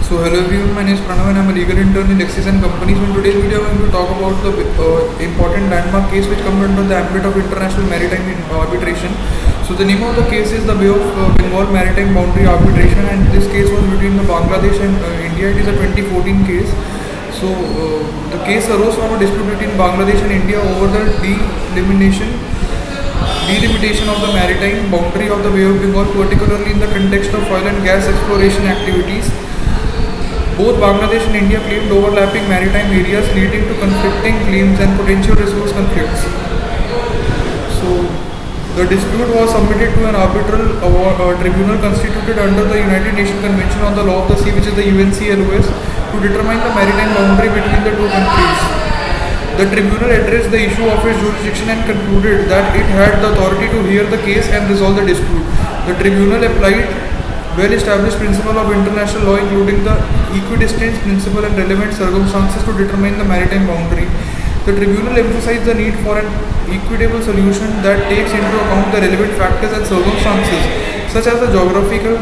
So hello everyone, my name is Pranav and I am a legal intern in Lexis and Companies. In today's video, I am going to talk about the important landmark case which comes under the ambit of international maritime arbitration. So the name of the case is the Bay of Bengal Maritime Boundary Arbitration, and this case was between the Bangladesh and India. It is a 2014 case. So the case arose from a dispute between Bangladesh and India over the delimitation of the maritime boundary of the Bay of Bengal, particularly in the context of oil and gas exploration activities. Both Bangladesh and India claimed overlapping maritime areas, leading to conflicting claims and potential resource conflicts. So, the dispute was submitted to an arbitral tribunal constituted under the United Nations Convention on the Law of the Sea, which is the UNCLOS, to determine the maritime boundary between the two countries. The tribunal addressed the issue of its jurisdiction and concluded that it had the authority to hear the case and resolve the dispute. The tribunal applied well-established principle of international law, including the equidistance principle and relevant circumstances to determine the maritime boundary. The tribunal emphasized the need for an equitable solution that takes into account the relevant factors and circumstances, such as the geographical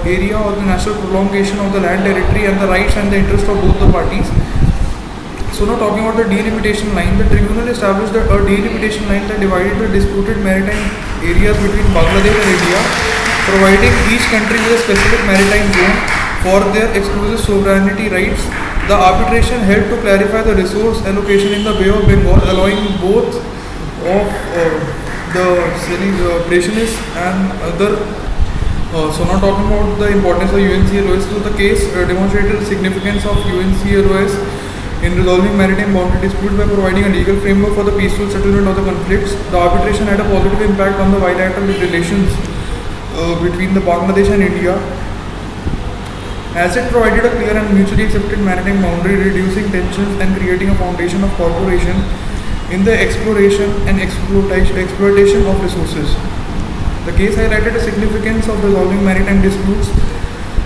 area or the natural prolongation of the land territory and the rights and the interests of both the parties. So now talking about the delimitation line, the tribunal established a delimitation line that divided the disputed maritime areas between Bangladesh and India, providing each country with a specific maritime zone for their exclusive sovereignty rights. The arbitration helped to clarify the resource allocation in the Bay of Bengal, allowing both of the operationists and other. So now talking about the importance of UNCLOS, so the case demonstrated the significance of UNCLOS in resolving maritime boundary disputes by providing a legal framework for the peaceful settlement of the conflicts. The arbitration had a positive impact on the bilateral relations between the Bangladesh and India, as it provided a clear and mutually accepted maritime boundary, reducing tensions and creating a foundation of cooperation in the exploration and exploitation of resources. The case highlighted the significance of resolving maritime disputes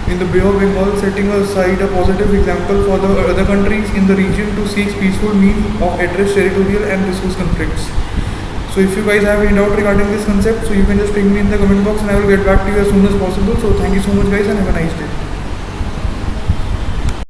in the Bay of Bengal, setting aside a positive example for the other countries in the region to seek peaceful means of address territorial and resource conflicts. So if you guys have any doubt regarding this concept, so you can just ping me in the comment box and I will get back to you as soon as possible. So thank you so much guys and have a nice day.